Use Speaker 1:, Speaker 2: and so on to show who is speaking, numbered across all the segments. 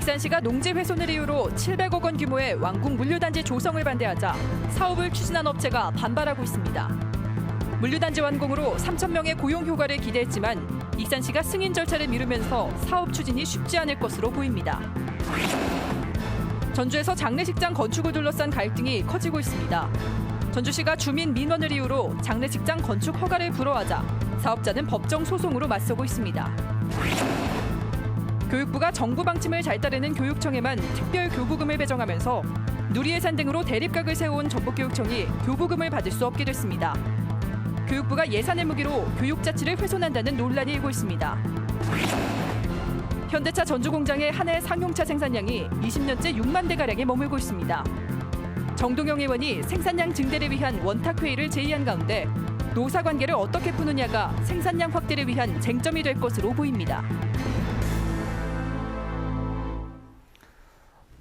Speaker 1: 익산시가 농지 훼손을 이유로 700억 원 규모의 왕궁 물류단지 조성을 반대하자 사업을 추진한 업체가 반발하고 있습니다. 물류단지 완공으로 3,000명의 고용 효과를 기대했지만 익산시가 승인 절차를 미루면서 사업 추진이 쉽지 않을 것으로 보입니다. 전주에서 장례식장 건축을 둘러싼 갈등이 커지고 있습니다. 전주시가 주민 민원을 이유로 장례식장 건축 허가를 불허하자 사업자는 법정 소송으로 맞서고 있습니다. 교육부가 정부 방침을 잘 따르는 교육청에만 특별 교부금을 배정하면서 누리예산 등으로 대립각을 세운 전북교육청이 교부금을 받을 수 없게 됐습니다. 교육부가 예산을 무기로 교육자치를 훼손한다는 논란이 일고 있습니다. 현대차 전주공장의 한 해 상용차 생산량이 20년째 6만 대가량에 머물고 있습니다. 정동영 의원이 생산량 증대를 위한 원탁회의를 제의한 가운데 노사관계를 어떻게 푸느냐가 생산량 확대를 위한 쟁점이 될 것으로 보입니다.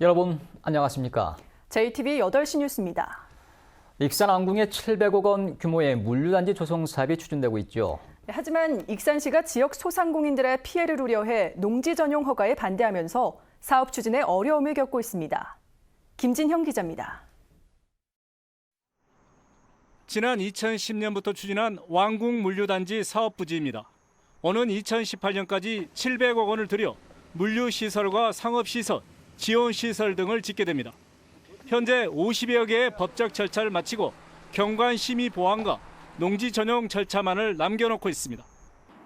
Speaker 2: 여러분 안녕하십니까?
Speaker 1: JTBC 8시 뉴스입니다.
Speaker 2: 익산 왕궁에 700억 원 규모의 물류단지 조성 사업이 추진되고 있죠.
Speaker 1: 하지만 익산시가 지역 소상공인들의 피해를 우려해 농지 전용 허가에 반대하면서 사업 추진에 어려움을 겪고 있습니다. 김진형 기자입니다.
Speaker 3: 지난 2010년부터 추진한 왕궁 물류단지 사업 부지입니다. 오는 2018년까지 700억 원을 들여 물류시설과 상업시설, 지원시설 등을 짓게 됩니다. 현재 50여 개의 법적 절차를 마치고 경관심의 보완과 농지 전용 절차만을 남겨놓고 있습니다.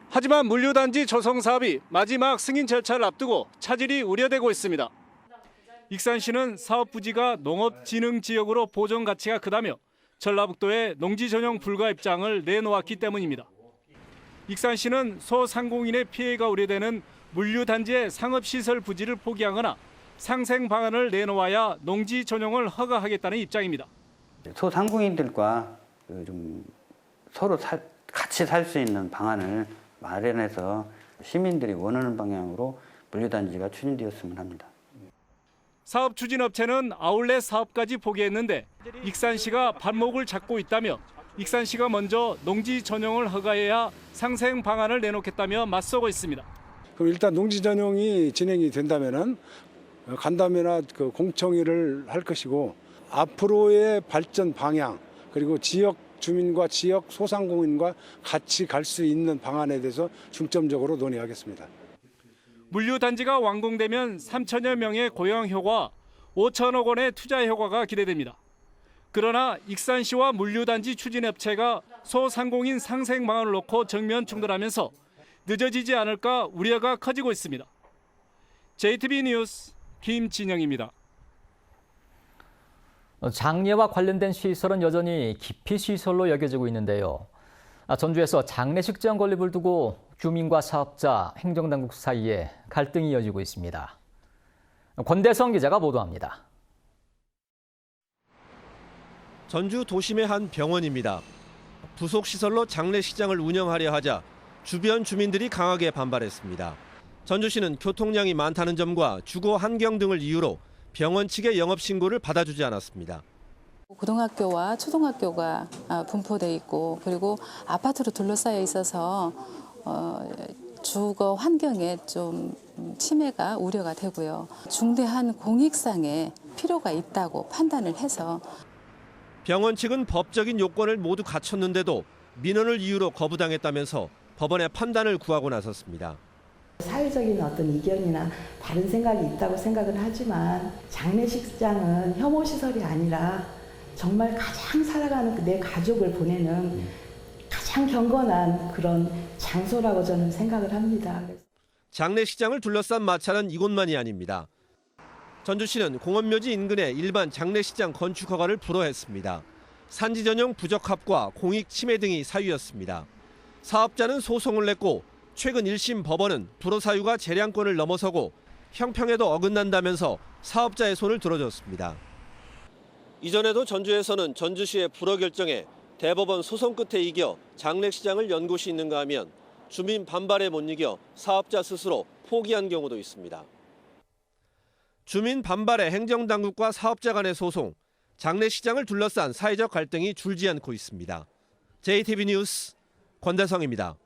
Speaker 3: 하지만 물류단지 조성 사업이 마지막 승인 절차를 앞두고 차질이 우려되고 있습니다. 익산시는 사업 부지가 농업진흥지역으로 보존 가치가 크다며 전라북도에 농지 전용 불가 입장을 내놓았기 때문입니다. 익산시는 소상공인의 피해가 우려되는 물류단지의 상업시설 부지를 포기하거나 상생 방안을 내놓아야 농지 전용을 허가하겠다는 입장입니다.
Speaker 4: 소상공인들과 좀 서로 같이 살 수 있는 방안을 마련해서 시민들이 원하는 방향으로 물류단지가 추진되었으면 합니다.
Speaker 3: 사업 추진업체는 아울렛 사업까지 포기했는데 익산시가 발목을 잡고 있다며 익산시가 먼저 농지 전용을 허가해야 상생 방안을 내놓겠다며 맞서고 있습니다.
Speaker 5: 그럼 일단 농지 전용이 진행이 된다면은 간담회나 공청회를 할 것이고 앞으로의 발전 방향 그리고 지역 주민과 지역 소상공인과 같이 갈 수 있는 방안에 대해서 중점적으로 논의하겠습니다.
Speaker 3: 물류단지가 완공되면 3천여 명의 고용 효과, 5천억 원의 투자 효과가 기대됩니다. 그러나 익산시와 물류단지 추진업체가 소상공인 상생 방안을 놓고 정면 충돌하면서 늦어지지 않을까 우려가 커지고 있습니다. JTBC 뉴스 김진영입니다.
Speaker 2: 장례와 관련된 시설은 여전히 기피 시설로 여겨지고 있는데요. 전주에서 장례식장 건립을 두고 주민과 사업자, 행정당국 사이에 갈등이 이어지고 있습니다. 권대성 기자가 보도합니다.
Speaker 6: 전주 도심의 한 병원입니다. 부속 시설로 장례식장을 운영하려 하자 주변 주민들이 강하게 반발했습니다. 전주시는 교통량이 많다는 점과 주거 환경 등을 이유로 병원 측의 영업 신고를 받아주지 않았습니다.
Speaker 7: 고등학교와 초등학교가 분포돼 있고 그리고 아파트로 둘러싸여 있어서 주거 환경에 좀 침해가 우려가 되고요. 중대한 공익상의 필요가 있다고 판단을 해서
Speaker 6: 병원 측은 법적인 요건을 모두 갖췄는데도 민원을 이유로 거부당했다면서 법원의 판단을 구하고 나섰습니다.
Speaker 8: 사회적인 어떤 이견이나 다른 생각이 있다고 생각은 하지만 장례식장은 혐오시설이 아니라 정말 가장 살아가는 내 가족을 보내는 가장 경건한 그런 장소라고 저는 생각을 합니다.
Speaker 6: 장례식장을 둘러싼 마찰은 이곳만이 아닙니다. 전주시는 공원묘지 인근에 일반 장례식장 건축 허가를 불허했습니다. 산지 전용 부적합과 공익 침해 등이 사유였습니다. 사업자는 소송을 냈고 최근 1심 법원은 불허 사유가 재량권을 넘어서고 형평에도 어긋난다면서 사업자의 손을 들어줬습니다. 이전에도 전주에서는 전주시의 불허 결정에 대법원 소송 끝에 이겨 장례식장을 연 곳이 있는가 하면 주민 반발에 못 이겨 사업자 스스로 포기한 경우도 있습니다. 주민 반발에 행정당국과 사업자 간의 소송, 장례식장을 둘러싼 사회적 갈등이 줄지 않고 있습니다. JTBC 뉴스 권대성입니다.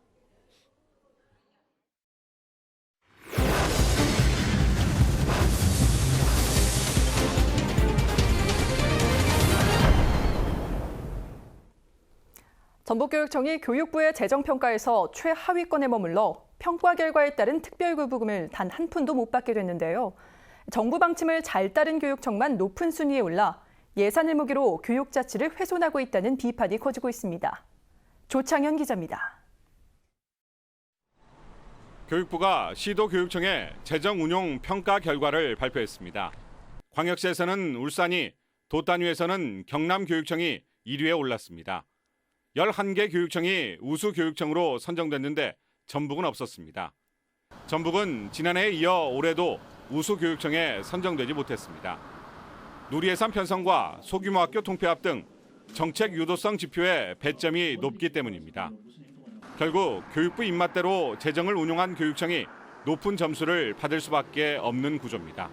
Speaker 1: 전북교육청이 교육부의 재정평가에서 최하위권에 머물러 평가 결과에 따른 특별교부금을 단 한 푼도 못 받게 됐는데요. 정부 방침을 잘 따른 교육청만 높은 순위에 올라 예산을 무기로 교육 자치를 훼손하고 있다는 비판이 커지고 있습니다. 조창현 기자입니다.
Speaker 9: 교육부가 시도교육청의 재정운용 평가 결과를 발표했습니다. 광역시에서는 울산이, 도 단위에서는 경남교육청이 1위에 올랐습니다. 11개 교육청이 우수교육청으로 선정됐는데 전북은 없었습니다. 전북은 지난해에 이어 올해도 우수교육청에 선정되지 못했습니다. 누리예산 편성과 소규모 학교 통폐합 등 정책 유도성 지표의 배점이 높기 때문입니다. 결국 교육부 입맛대로 재정을 운용한 교육청이 높은 점수를 받을 수밖에 없는 구조입니다.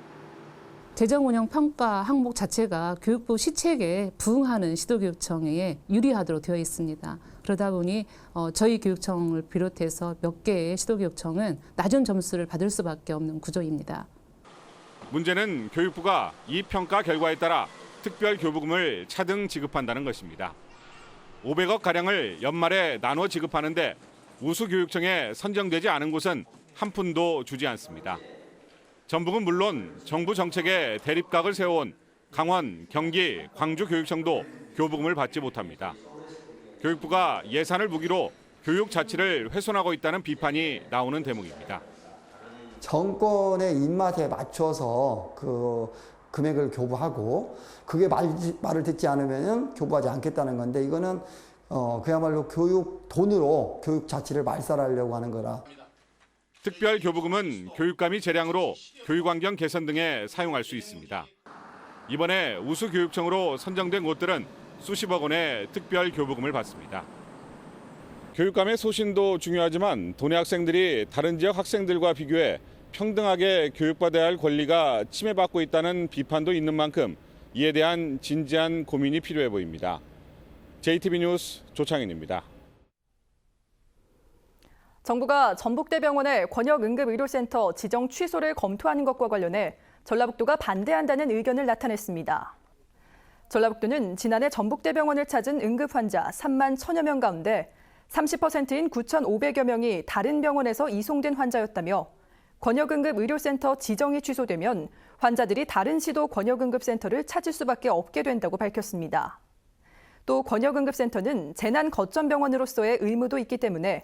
Speaker 10: 재정운영 평가 항목 자체가 교육부 시책에 부응하는 시도교육청에 유리하도록 되어 있습니다. 그러다 보니 저희 교육청을 비롯해서 몇 개의 시도교육청은 낮은 점수를 받을 수밖에 없는 구조입니다.
Speaker 9: 문제는 교육부가 이 평가 결과에 따라 특별 교부금을 차등 지급한다는 것입니다. 500억 가량을 연말에 나눠 지급하는데 우수교육청에 선정되지 않은 곳은 한 푼도 주지 않습니다. 전북은 물론 정부 정책에 대립각을 세워온 강원, 경기, 광주 교육청도 교부금을 받지 못합니다. 교육부가 예산을 무기로 교육 자치를 훼손하고 있다는 비판이 나오는 대목입니다.
Speaker 11: 정권의 입맛에 맞춰서 그 금액을 교부하고 그게 말을 듣지 않으면 교부하지 않겠다는 건데 이거는 그야말로 교육 돈으로 교육 자치를 말살하려고 하는 거라.
Speaker 9: 특별 교부금은 교육감이 재량으로 교육환경 개선 등에 사용할 수 있습니다. 이번에 우수교육청으로 선정된 곳들은 수십억 원의 특별 교부금을 받습니다. 교육감의 소신도 중요하지만 도내 학생들이 다른 지역 학생들과 비교해 평등하게 교육받아야 할 권리가 침해받고 있다는 비판도 있는 만큼 이에 대한 진지한 고민이 필요해 보입니다. JTB 뉴스 조창현입니다.
Speaker 1: 정부가 전북대병원의 권역응급의료센터 지정 취소를 검토하는 것과 관련해 전라북도가 반대한다는 의견을 나타냈습니다. 전라북도는 지난해 전북대병원을 찾은 응급 환자 3만 1천여 명 가운데 30%인 9,500여 명이 다른 병원에서 이송된 환자였다며 권역응급의료센터 지정이 취소되면 환자들이 다른 시도 권역응급센터를 찾을 수밖에 없게 된다고 밝혔습니다. 또 권역응급센터는 재난거점병원으로서의 의무도 있기 때문에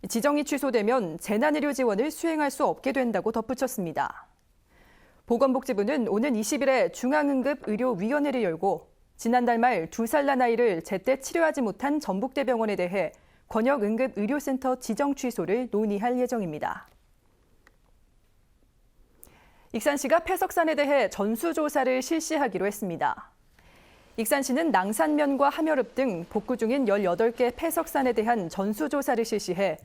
Speaker 1: 지정이 취소되면 재난의료 지원을 수행할 수 없게 된다고 덧붙였습니다. 보건복지부는 오는 20일에 중앙응급의료위원회를 열고 지난달 말 2살 난 아이를 제때 치료하지 못한 전북대병원에 대해 권역응급의료센터 지정 취소를 논의할 예정입니다. 익산시가 폐석산에 대해 전수조사를 실시하기로 했습니다. 익산시는 낭산면과 함여릅 등 복구 중인 18개 폐석산에 대한 전수조사를 실시해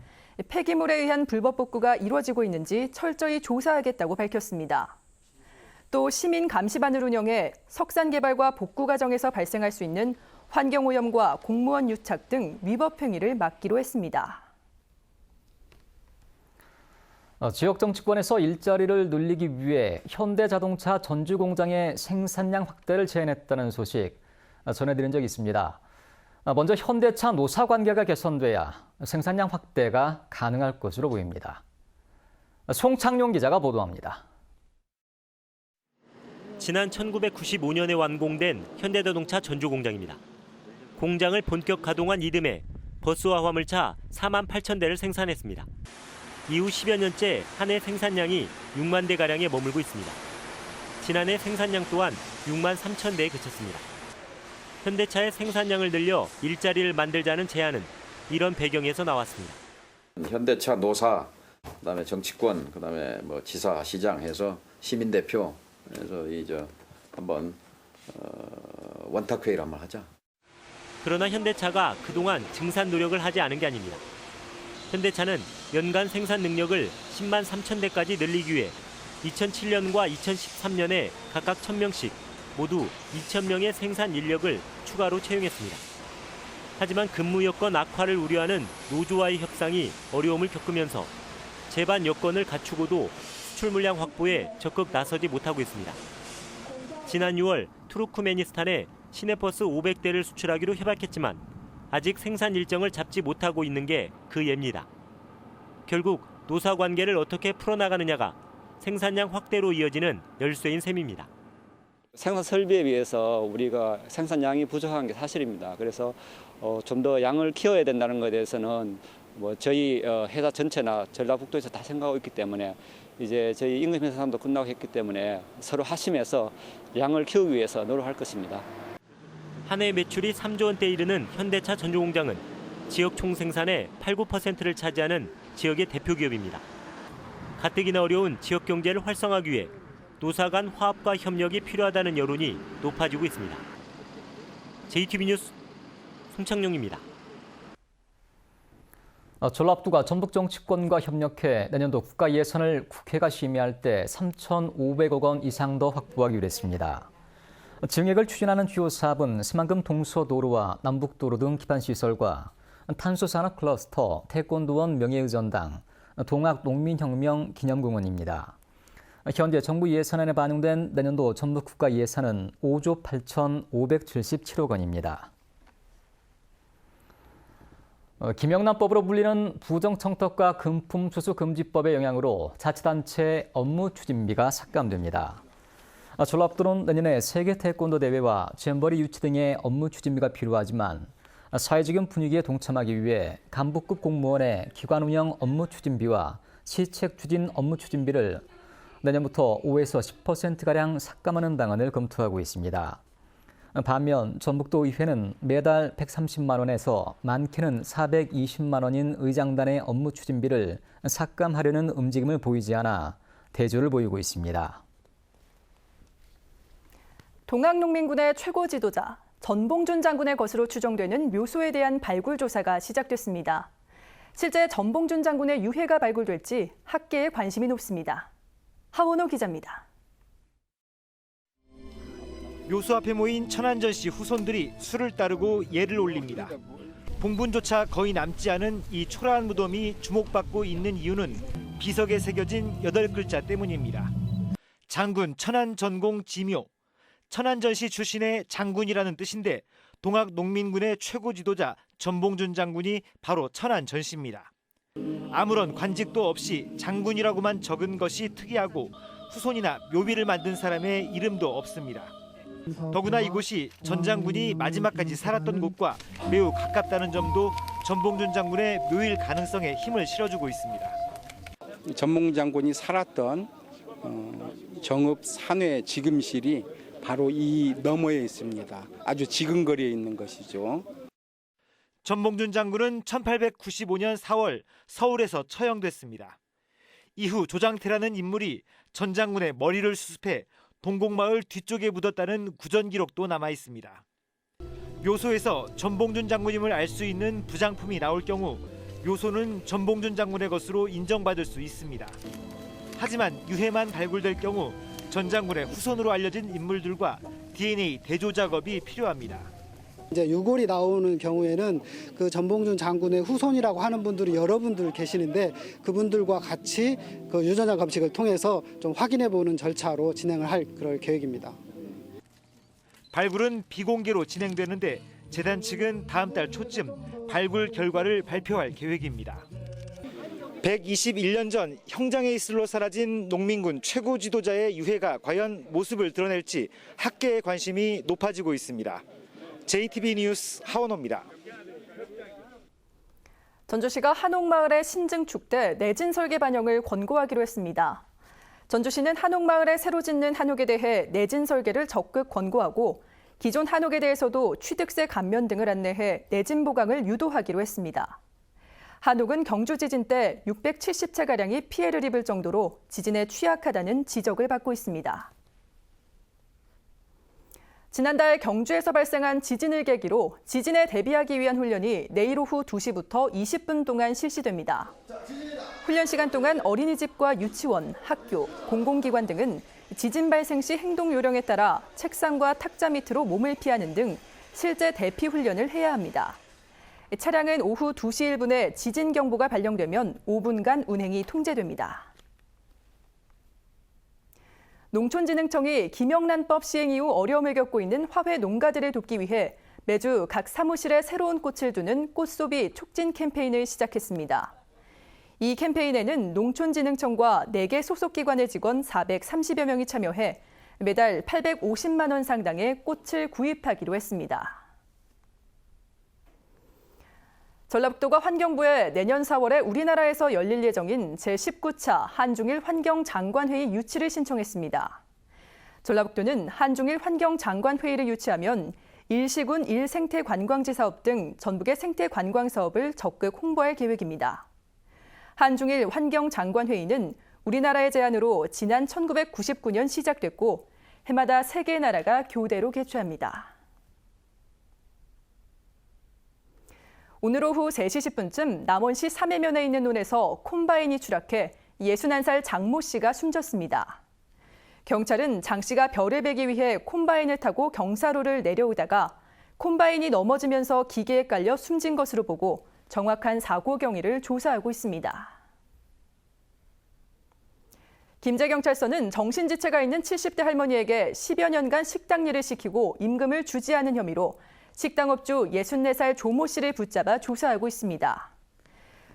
Speaker 1: 폐기물에 의한 불법 복구가 이루어지고 있는지 철저히 조사하겠다고 밝혔습니다. 또 시민 감시반을 운영해 석산 개발과 복구 과정에서 발생할 수 있는 환경오염과 공무원 유착 등 위법 행위를 막기로 했습니다.
Speaker 2: 지역 정치권에서 일자리를 늘리기 위해 현대자동차 전주 공장의 생산량 확대를 제안했다는 소식 전해드린 적이 있습니다. 먼저 현대차 노사 관계가 개선돼야 생산량 확대가 가능할 것으로 보입니다. 송창용 기자가 보도합니다.
Speaker 12: 지난 1995년에 완공된 현대자동차 전주 공장입니다. 공장을 본격 가동한 이듬해 버스와 화물차 4만 8천 대를 생산했습니다. 이후 10여 년째 한 해 생산량이 6만 대가량에 머물고 있습니다. 지난해 생산량 또한 6만 3천 대에 그쳤습니다. 현대차의 생산량을 늘려 일자리를 만들자는 제안은 이런 배경에서 나왔습니다.
Speaker 13: 현대차 노사, 그다음에 정치권, 그다음에 지사, 시장 해서 시민 대표 해서 한번 원탁회의를 한번 하자.
Speaker 12: 그러나 현대차가 그동안 증산 노력을 하지 않은 게 아닙니다. 현대차는 연간 생산 능력을 10만 3천 대까지 늘리기 위해 2007년과 2013년에 각각 1,000명씩 모두 2,000명의 생산 인력을 추가로 채용했습니다. 하지만 근무 여건 악화를 우려하는 노조와의 협상이 어려움을 겪으면서 제반 여건을 갖추고도 수출 물량 확보에 적극 나서지 못하고 있습니다. 지난 6월 투르크메니스탄에 시내버스 500대를 수출하기로 협약했지만 아직 생산 일정을 잡지 못하고 있는 게 그 예입니다. 결국 노사 관계를 어떻게 풀어나가느냐가 생산량 확대로 이어지는 열쇠인 셈입니다.
Speaker 14: 생산 설비에 비해서 우리가 생산량이 부족한 게 사실입니다. 그래서 좀 더 양을 키워야 된다는 것에 대해서는 저희 회사 전체나 전라북도에서 다 생각하고 있기 때문에 이제 저희 임금 생산도 끝나고 했기 때문에 서로 합심해서 양을 키우기 위해서 노력할 것입니다.
Speaker 12: 한 해 매출이 3조 원대에 이르는 현대차 전조공장은 지역 총생산의 8~9%를 차지하는 지역의 대표 기업입니다. 가뜩이나 어려운 지역 경제를 활성화하기 위해 노사 간 화합과 협력이 필요하다는 여론이 높아지고 있습니다. JTB 뉴스 송창용입니다.
Speaker 2: 전라북도가 전북 정치권과 협력해 내년도 국가 예산을 국회가 심의할 때 3,500억 원 이상 더 확보하기로 했습니다. 증액을 추진하는 주요 사업은 새만금 동서도로와 남북도로 등 기반시설과 탄소산업 클러스터, 태권도원 명예의전당, 동학농민혁명 기념공원입니다. 현재 정부 예산안에 반영된 내년도 전북 국가 예산은 5조 8,577억 원입니다. 김영란법으로 불리는 부정청탁과 금품수수금지법의 영향으로 자치단체 업무 추진비가 삭감됩니다. 전라북도는 내년에 세계 태권도 대회와 잼버리 유치 등의 업무 추진비가 필요하지만 사회적인 분위기에 동참하기 위해 간부급 공무원의 기관 운영 업무 추진비와 시책 추진 업무 추진비를 내년부터 5에서 10%가량 삭감하는 방안을 검토하고 있습니다. 반면 전북도의회는 매달 130만 원에서 많게는 420만 원인 의장단의 업무 추진비를 삭감하려는 움직임을 보이지 않아 대조를 보이고 있습니다.
Speaker 1: 동학농민군의 최고 지도자 전봉준 장군의 것으로 추정되는 묘소에 대한 발굴 조사가 시작됐습니다. 실제 전봉준 장군의 유해가 발굴될지 학계에 관심이 높습니다. 하원호 기자입니다.
Speaker 15: 묘소 앞에 모인 천안전 씨 후손들이 술을 따르고 예를 올립니다. 봉분조차 거의 남지 않은 이 초라한 무덤이 주목받고 있는 이유는 비석에 새겨진 8글자 때문입니다. 장군 천안전공 지묘. 천안전 씨 출신의 장군이라는 뜻인데 동학농민군의 최고 지도자 전봉준 장군이 바로 천안전 씨입니다. 아무런 관직도 없이 장군이라고만 적은 것이 특이하고 후손이나 묘비를 만든 사람의 이름도 없습니다. 더구나 이곳이 전 장군이 마지막까지 살았던 곳과 매우 가깝다는 점도 전봉준 장군의 묘일 가능성에 힘을 실어주고 있습니다.
Speaker 16: 전봉준 장군이 살았던 정읍 산회 지금실이 바로 이 너머에 있습니다. 아주 지근거리에 있는 것이죠.
Speaker 15: 전봉준 장군은 1895년 4월 서울에서 처형됐습니다. 이후 조장태라는 인물이 전 장군의 머리를 수습해 동곡마을 뒤쪽에 묻었다는 구전 기록도 남아 있습니다. 묘소에서 전봉준 장군임을 알 수 있는 부장품이 나올 경우 묘소는 전봉준 장군의 것으로 인정받을 수 있습니다. 하지만 유해만 발굴될 경우 전 장군의 후손으로 알려진 인물들과 DNA 대조 작업이 필요합니다.
Speaker 17: 이제 유골이 나오는 경우에는 그 전봉준 장군의 후손이라고 하는 분들이 여러분들 계시는데 그분들과 같이 그 유전자 검식을 통해서 좀 확인해 보는 절차로 진행을 할 그럴 계획입니다.
Speaker 15: 발굴은 비공개로 진행되는데 재단 측은 다음 달 초쯤 발굴 결과를 발표할 계획입니다. 121년 전 형장에 이슬로 사라진 농민군 최고 지도자의 유해가 과연 모습을 드러낼지 학계의 관심이 높아지고 있습니다. JTB 뉴스 하원호입니다.
Speaker 1: 전주시가 한옥마을의 신증축대 내진 설계 반영을 권고하기로 했습니다. 전주시는 한옥마을에 새로 짓는 한옥에 대해 내진 설계를 적극 권고하고 기존 한옥에 대해서도 취득세 감면 등을 안내해 내진 보강을 유도하기로 했습니다. 한옥은 경주 지진 때 670채가량이 피해를 입을 정도로 지진에 취약하다는 지적을 받고 있습니다. 지난달 경주에서 발생한 지진을 계기로 지진에 대비하기 위한 훈련이 내일 오후 2시부터 20분 동안 실시됩니다. 훈련 시간 동안 어린이집과 유치원, 학교, 공공기관 등은 지진 발생 시 행동 요령에 따라 책상과 탁자 밑으로 몸을 피하는 등 실제 대피 훈련을 해야 합니다. 차량은 오후 2시 1분에 지진 경보가 발령되면 5분간 운행이 통제됩니다. 농촌진흥청이 김영란법 시행 이후 어려움을 겪고 있는 화훼 농가들을 돕기 위해 매주 각 사무실에 새로운 꽃을 두는 꽃소비 촉진 캠페인을 시작했습니다. 이 캠페인에는 농촌진흥청과 4개 소속기관의 직원 430여 명이 참여해 매달 850만 원 상당의 꽃을 구입하기로 했습니다. 전라북도가 환경부에 내년 4월에 우리나라에서 열릴 예정인 제19차 한중일 환경장관회의 유치를 신청했습니다. 전라북도는 한중일 환경장관회의를 유치하면 일시군 일생태 관광지 사업 등 전북의 생태 관광 사업을 적극 홍보할 계획입니다. 한중일 환경장관회의는 우리나라의 제안으로 지난 1999년 시작됐고 해마다 3개의 나라가 교대로 개최합니다. 오늘 오후 3시 10분쯤 남원시 삼해면에 있는 논에서 콤바인이 추락해 61살 장모 씨가 숨졌습니다. 경찰은 장 씨가 벼를 베기 위해 콤바인을 타고 경사로를 내려오다가 콤바인이 넘어지면서 기계에 깔려 숨진 것으로 보고 정확한 사고 경위를 조사하고 있습니다. 김제경찰서는 정신지체가 있는 70대 할머니에게 10여 년간 식당 일을 시키고 임금을 주지 않은 혐의로 식당업주 64살 조모 씨를 붙잡아 조사하고 있습니다.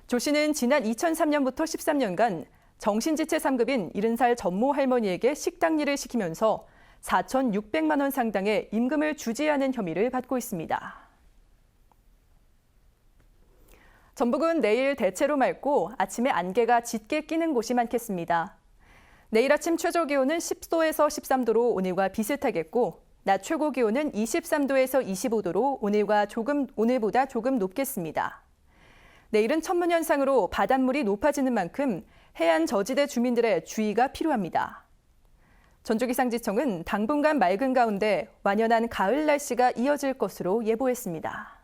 Speaker 1: 조 씨는 지난 2003년부터 13년간 정신지체 3급인 70살 전모 할머니에게 식당 일을 시키면서 4,600만 원 상당의 임금을 주지 않은 혐의를 받고 있습니다. 전북은 내일 대체로 맑고 아침에 안개가 짙게 끼는 곳이 많겠습니다. 내일 아침 최저 기온은 10도에서 13도로 오늘과 비슷하겠고 낮 최고 기온은 23도에서 25도로 오늘보다 조금 높겠습니다. 내일은 천문현상으로 바닷물이 높아지는 만큼 해안 저지대 주민들의 주의가 필요합니다. 전주기상지청은 당분간 맑은 가운데 완연한 가을 날씨가 이어질 것으로 예보했습니다.